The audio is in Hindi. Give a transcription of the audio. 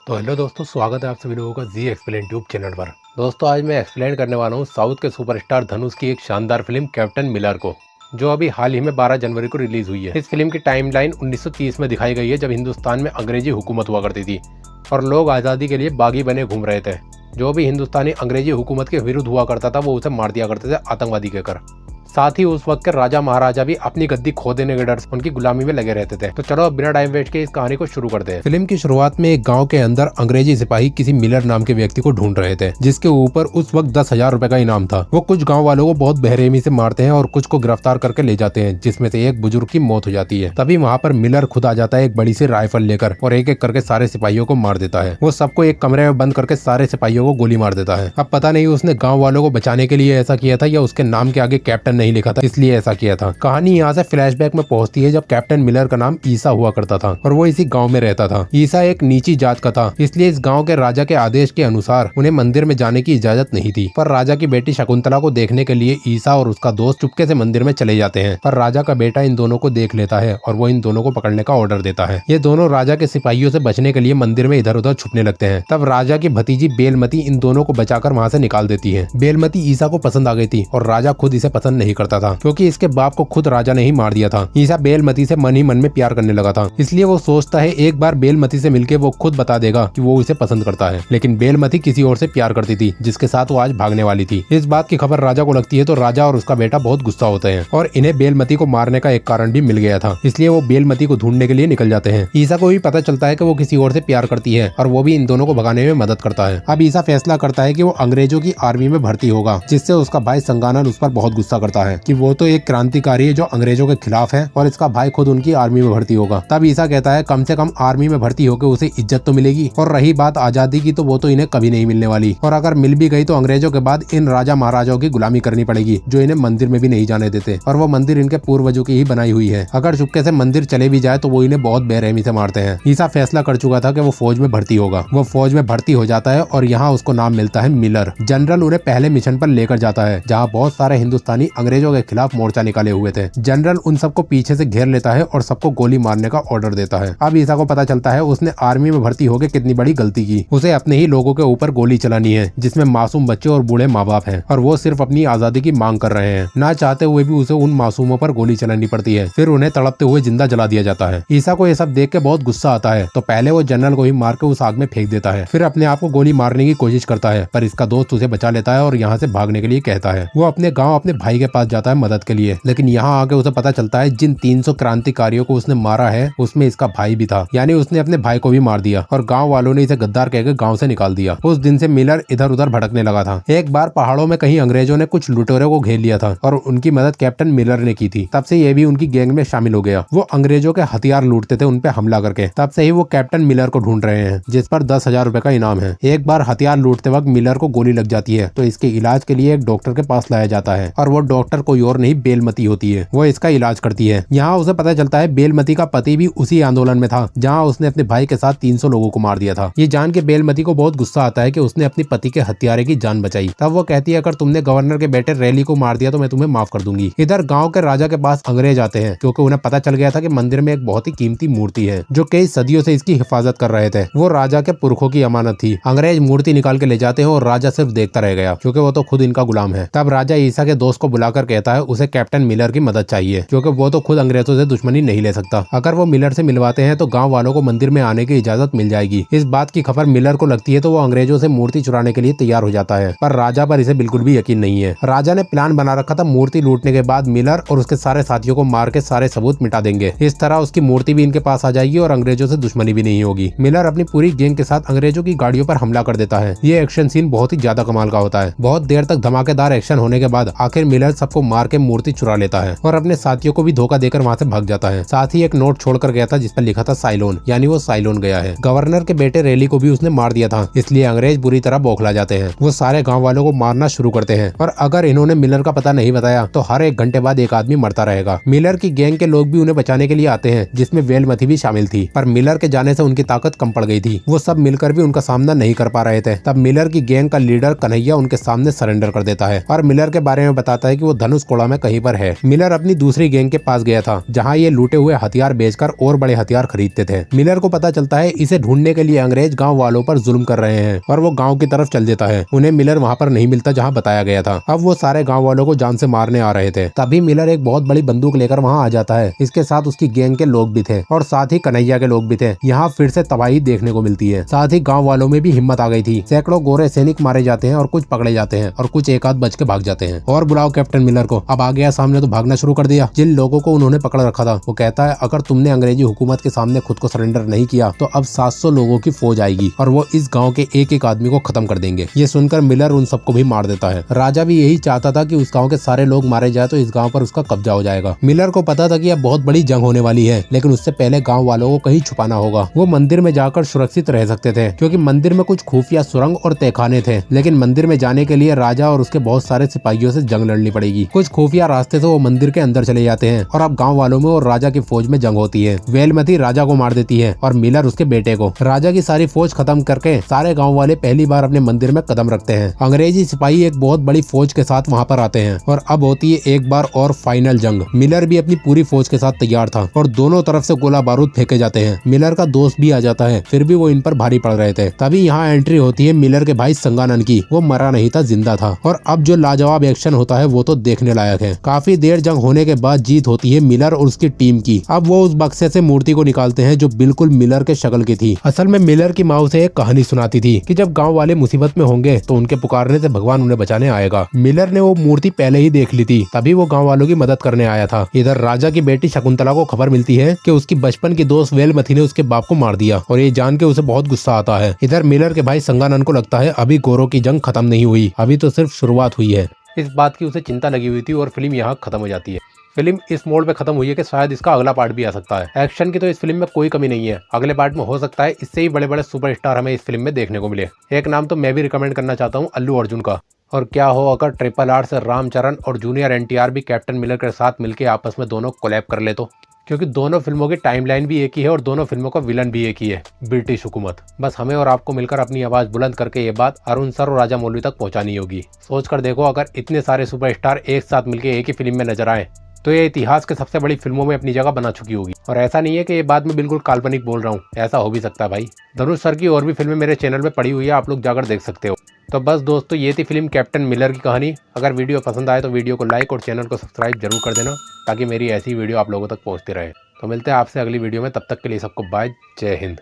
तो हेलो दोस्तों, स्वागत है आप सभी लोगों का जी एक्सप्लेन ट्यूब चैनल पर। दोस्तों आज मैं एक्सप्लेन करने वाला हूँ साउथ के सुपरस्टार धनुष की एक शानदार फिल्म कैप्टन मिलर को, जो अभी हाल ही में 12 जनवरी को रिलीज हुई है। इस फिल्म की टाइमलाइन 1930 में दिखाई गई है, जब हिंदुस्तान में अंग्रेजी हुकूमत हुआ करती थी और लोग आज़ादी के लिए बागी बने घूम रहे थे। जो भी हिंदुस्तानी अंग्रेजी हुकूमत के विरुद्ध हुआ करता था वो उसे मार दिया करते थे आतंकवादी कहकर। साथ ही उस वक्त के राजा महाराजा भी अपनी गद्दी खो देने के डर से उनकी गुलामी में लगे रहते थे। तो चलो अब बिना टाइम वेस्ट के इस कहानी को शुरू करते हैं। फिल्म की शुरुआत में एक गांव के अंदर अंग्रेजी सिपाही किसी मिलर नाम के व्यक्ति को ढूंढ रहे थे, जिसके ऊपर उस वक्त 10,000 रुपए का इनाम था। वो कुछ गाँव वालों को बहुत बेरहमी से मारते हैं और कुछ को गिरफ्तार करके ले जाते हैं, जिसमें से एक बुजुर्ग की मौत हो जाती है। तभी वहाँ पर मिलर खुद आ जाता है एक बड़ी सी राइफल लेकर और एक एक करके सारे सिपाहियों को मार देता है। वो सबको एक कमरे में बंद करके सारे सिपाहियों को गोली मार देता है। अब पता नहीं उसने गाँव वालों को बचाने के लिए ऐसा किया था या उसके नाम के आगे कैप्टन नहीं लिखा था इसलिए ऐसा किया था। कहानी यहाँ से फ्लैशबैक में पहुंचती है, जब कैप्टन मिलर का नाम ईसा हुआ करता था और वो इसी गांव में रहता था। ईसा एक नीची जात का था, इसलिए इस गांव के राजा के आदेश के अनुसार उन्हें मंदिर में जाने की इजाजत नहीं थी। पर राजा की बेटी शकुंतला को देखने के लिए ईसा और उसका दोस्त चुपके से मंदिर में चले जाते हैं। पर राजा का बेटा इन दोनों को देख लेता है और वो इन दोनों को पकड़ने का ऑर्डर देता है। ये दोनों राजा के सिपाहियों से बचने के लिए मंदिर में इधर उधर छुपने लगते हैं। तब राजा की भतीजी बेलमती इन दोनों को बचाकर वहाँ से निकाल देती है। बेलमती ईसा को पसंद आ गई थी और राजा खुद इसे पसंद नहीं करता था, क्योंकि इसके बाप को खुद राजा ने ही मार दिया था। ईसा बेलमती से मन ही मन में प्यार करने लगा था, इसलिए वो सोचता है एक बार बेलमती से मिलके वो खुद बता देगा कि वो इसे पसंद करता है। लेकिन बेलमती किसी और से प्यार करती थी, जिसके साथ वो आज भागने वाली थी। इस बात की खबर राजा को लगती है तो राजा और उसका बेटा बहुत गुस्सा होते हैं और इन्हें बेलमती को मारने का एक कारण भी मिल गया था, इसलिए वो बेलमती को ढूंढने के लिए निकल जाते हैं। ईसा को भी पता चलता है कि वो किसी और से प्यार करती है और वो भी इन दोनों को भगाने में मदद करता है। अब ईसा फैसला करता है कि वो अंग्रेजों की आर्मी में भर्ती होगा, जिससे उसका भाई संगानन उस पर बहुत गुस्सा करता है कि वो तो एक क्रांतिकारी है जो अंग्रेजों के खिलाफ है और इसका भाई खुद उनकी आर्मी में भर्ती होगा। तब ईसा कहता है कम से कम आर्मी में भर्ती होकर उसे इज्जत तो मिलेगी, और रही बात आजादी की तो वो तो इन्हें कभी नहीं मिलने वाली, और अगर मिल भी गई तो अंग्रेजों के बाद इन राजा महाराजाओं की गुलामी करनी पड़ेगी, जो इन्हें मंदिर में भी नहीं जाने देते, और वो मंदिर इनके पूर्वजों की ही बनाई हुई है। अगर चुपके से मंदिर चले भी जाए तो वो इन्हें बहुत बेरहमी से मारते हैं। ईसा फैसला कर चुका था कि वो फौज में भर्ती होगा। वो फौज में भर्ती हो जाता है और यहाँ उसको नाम मिलता है मिलर। जनरल उन्हें पहले मिशन पर लेकर जाता है, जहाँ बहुत सारे हिंदुस्तानी अंग्रेजों के खिलाफ मोर्चा निकाले हुए थे। जनरल उन सबको पीछे से घेर लेता है और सबको गोली मारने का ऑर्डर देता है। अब ईसा को पता चलता है उसने आर्मी में भर्ती होकर कितनी बड़ी गलती की। उसे अपने ही लोगों के ऊपर गोली चलानी है, जिसमें मासूम बच्चे और बूढ़े माँ बाप हैं, और वो सिर्फ अपनी आजादी की मांग कर रहे हैं। ना चाहते हुए भी उसे उन मासूमों पर गोली चलानी पड़ती है, फिर उन्हें तड़पते हुए जिंदा जला दिया जाता है। ईसा को ये सब देख के बहुत गुस्सा आता है, तो पहले वो जनरल को ही मार के उस आग में फेंक देता है, फिर अपने आप को गोली मारने की कोशिश करता है, पर इसका दोस्त उसे बचा लेता है और यहाँ से भागने के लिए कहता है। वो अपने गाँव अपने भाई के पास जाता है मदद के लिए, लेकिन यहाँ आके उसे पता चलता है जिन 300 क्रांतिकारियों को उसने मारा है उसमें इसका भाई भी था, यानी उसने अपने भाई को भी मार दिया और गांव वालों ने इसे गद्दार कहकर गांव से निकाल दिया। उस दिन से मिलर इधर उधर भटकने लगा था। एक बार पहाड़ों में कहीं अंग्रेजों ने कुछ लुटेरों को घेर लिया था और उनकी मदद कैप्टन मिलर ने की थी। तब से ये भी उनकी गैंग में शामिल हो गया। वो अंग्रेजों के हथियार लूटते थे उन पे हमला करके। तब से ही वो कैप्टन मिलर को ढूंढ रहे हैं, जिस पर 10,000 रुपए का इनाम है। एक बार हथियार लूटते वक्त मिलर को गोली लग जाती है, तो इसके इलाज के लिए एक डॉक्टर के पास लाया जाता है, और वो डॉक्टर कोई और नहीं बेलमती होती है। वो इसका इलाज करती है। यहाँ उसे पता चलता है बेलमती का पति भी उसी आंदोलन में था जहाँ उसने अपने भाई के साथ 300 लोगों को मार दिया था। ये जान के बेलमती को बहुत गुस्सा आता है कि उसने अपने पति के हत्यारे की जान बचाई। तब वो कहती है अगर तुमने गवर्नर के बेटे रैली को मार दिया तो मैं तुम्हें माफ कर दूंगी। इधर गांव के राजा के पास अंग्रेज आते हैं, क्योंकि उन्हें पता चल गया था कि मंदिर में एक बहुत ही कीमती मूर्ति है जो कई सदियों से इसकी हिफाजत कर रहे थे। वो राजा के पुरखों की अमानत थी। अंग्रेज मूर्ति निकाल के ले जाते हैं और राजा सिर्फ देखता रह गया, क्योंकि वो तो खुद इनका गुलाम है। तब राजा ईसा के दोस्त को बुलाकर कहता है उसे कैप्टन मिलर की मदद चाहिए, क्योंकि वो तो खुद अंग्रेजों से दुश्मनी नहीं ले सकता। अगर वो मिलर से मिलवाते हैं तो गांव वालों को मंदिर में आने की इजाजत मिल जाएगी। इस बात की खबर मिलर को लगती है तो वो अंग्रेजों से मूर्ति चुराने के लिए तैयार हो जाता है, पर राजा पर इसे बिल्कुल भी यकीन नहीं है। राजा ने प्लान बना रखा था मूर्ति लूटने के बाद मिलर और उसके सारे साथियों को मार के सारे सबूत मिटा देंगे। इस तरह उसकी मूर्ति भी इनके पास आ जाएगी और अंग्रेजों से दुश्मनी भी नहीं होगी। मिलर अपनी पूरी गैंग के साथ अंग्रेजों की गाड़ियों पर हमला कर देता है। ये एक्शन सीन बहुत ही ज्यादा कमाल का होता है। बहुत देर तक धमाकेदार एक्शन होने के बाद आखिर मिलर सबको मार के मूर्ति चुरा लेता है और अपने साथियों को भी धोखा देकर वहाँ से भाग जाता है। साथ ही एक नोट छोड़कर गया था जिस पर लिखा था साइलोन, यानी वो साइलोन गया है। गवर्नर के बेटे रैली को भी उसने मार दिया था, इसलिए अंग्रेज बुरी तरह बौखला जाते हैं। वो सारे गांव वालों को मारना शुरू करते हैं और अगर इन्होंने मिलर का पता नहीं बताया तो हर 1 घंटे बाद एक आदमी मरता रहेगा। मिलर की गैंग के लोग भी उन्हें बचाने के लिए आते हैं, जिसमें बेलमती भी शामिल थी, पर मिलर के जाने से उनकी ताकत कम पड़ गई थी। वो सब मिलकर भी उनका सामना नहीं कर पा रहे थे। तब मिलर की गैंग का लीडर कन्हैया उनके सामने सरेंडर कर देता है और मिलर के बारे में बताता है कि कि वो धनुष कोड़ा में कहीं पर है। मिलर अपनी दूसरी गैंग के पास गया था जहाँ ये लूटे हुए हथियार बेचकर और बड़े हथियार खरीदते थे। मिलर को पता चलता है इसे ढूंढने के लिए अंग्रेज गाँव वालों पर जुल्म कर रहे हैं और वो गाँव की तरफ चल देता है। उन्हें मिलर वहाँ पर नहीं मिलता जहाँ बताया गया था। अब वो सारे गाँव वालों को जान से मारने आ रहे थे। तभी मिलर एक बहुत बड़ी बंदूक लेकर वहाँ आ जाता है। इसके साथ उसकी गैंग के लोग भी थे और साथ ही कन्हैया के लोग भी थे। यहाँ फिर से तबाही देखने को मिलती है। साथ ही गाँव वालों में भी हिम्मत आ गई थी। सैकड़ों गोरे सैनिक मारे जाते हैं और कुछ पकड़े जाते हैं और कुछ एक आध बच के भाग जाते हैं। और बुलाओ कैप्टन मिलर को। अब आ गया सामने तो भागना शुरू कर दिया। जिन लोगों को उन्होंने पकड़ रखा था वो कहता है अगर तुमने अंग्रेजी हुकूमत के सामने खुद को सरेंडर नहीं किया तो अब 700 लोगों की फौज आएगी और वो इस गाँव के एक एक आदमी को खत्म कर देंगे। ये सुनकर मिलर उन सबको भी मार देता है। राजा भी यही चाहता था कि उस गाँव के सारे लोग मारे जाए तो इस गाँव पर उसका कब्जा हो जाएगा। मिलर को पता था कि अब बहुत बड़ी जंग होने वाली है, लेकिन उससे पहले गाँव वालों को कहीं छुपाना होगा। वो मंदिर में जाकर सुरक्षित रह सकते थे क्योंकि मंदिर में कुछ खुफिया सुरंग और तहखाने थे, लेकिन मंदिर में जाने के लिए राजा और उसके बहुत सारे सिपाहियों से जंग लड़नी पड़ेगी। कुछ खुफिया रास्ते से वो मंदिर के अंदर चले जाते हैं और अब गाँव वालों में और राजा की फौज में जंग होती है। वेलमती राजा को मार देती है और मिलर उसके बेटे को। राजा की सारी फौज खत्म करके सारे गाँव वाले पहली बार अपने मंदिर में कदम रखते हैं। अंग्रेजी सिपाही एक बहुत बड़ी फौज के साथ वहाँ पर आते हैं और अब होती है एक बार और फाइनल जंग। मिलर भी अपनी पूरी फौज के साथ तैयार था और दोनों तरफ से गोला बारूद फेंके जाते हैं। मिलर का दोस्त भी आ जाता है, फिर भी वो इन पर भारी पड़ रहे थे। तभी यहाँ एंट्री होती है मिलर के भाई संगानन की। वो मरा नहीं था, जिंदा था और अब जो लाजवाब एक्शन होता है वो तो देखने लायक है। काफी देर जंग होने के बाद जीत होती है मिलर और उसकी टीम की। अब वो उस बक्से से मूर्ति को निकालते हैं जो बिल्कुल मिलर के शक्ल की थी। असल में मिलर की माँ उसे एक कहानी सुनाती थी कि जब गाँव वाले मुसीबत में होंगे तो उनके पुकारने से भगवान उन्हें बचाने आएगा। मिलर ने वो मूर्ति पहले ही देख ली थी, तभी वो गाँव वालों की मदद करने आया था। इधर राजा की बेटी शकुंतला को खबर मिलती है कि उसकी बचपन की दोस्त वेलमती ने उसके बाप को मार दिया और ये जान के उसे बहुत गुस्सा आता है। इधर मिलर के भाई संगानन को लगता है अभी गोरों की जंग खत्म नहीं हुई, अभी तो सिर्फ शुरुआत हुई है। इस बात की उसे चिंता लगी हुई थी और फिल्म यहाँ खत्म हो जाती है। फिल्म इस मोड पे खत्म हुई है कि शायद इसका अगला पार्ट भी आ सकता है। एक्शन की तो इस फिल्म में कोई कमी नहीं है। अगले पार्ट में हो सकता है इससे ही बड़े बड़े सुपरस्टार हमें इस फिल्म में देखने को मिले। एक नाम तो मैं भी रिकमेंड करना चाहता हूँ, अल्लू अर्जुन का। और क्या हो अगर RRR से रामचरण और जूनियर NTR भी कैप्टन मिलर के साथ मिलकर आपस में दोनों कोलैब कर ले तो, क्योंकि दोनों फिल्मों की टाइमलाइन भी एक ही है और दोनों फिल्मों का विलन भी एक ही है, ब्रिटिश हुकूमत। बस हमें और आपको मिलकर अपनी आवाज बुलंद करके ये बात अरुण सर और राजा मौलवी तक पहुंचानी होगी। सोच कर देखो अगर इतने सारे सुपरस्टार एक साथ मिलकर एक ही फिल्म में नजर आए तो ये इतिहास के सबसे बड़ी फिल्मों में अपनी जगह बना चुकी होगी। और ऐसा नहीं है कि ये बात मैं बिल्कुल काल्पनिक बोल रहा हूँ, ऐसा हो भी सकता है भाई। धनुष सर की और भी फिल्में मेरे चैनल में पड़ी हुई है, आप लोग जाकर देख सकते हो। तो बस दोस्तों ये थी फिल्म कैप्टन मिलर की कहानी। अगर वीडियो पसंद आए तो वीडियो को लाइक और चैनल को सब्सक्राइब जरूर कर देना ताकि मेरी ऐसी वीडियो आप लोगों तक पहुँचती रहे। तो मिलते हैं आपसे अगली वीडियो में, तब तक के लिए सबको बाय, जय हिंद।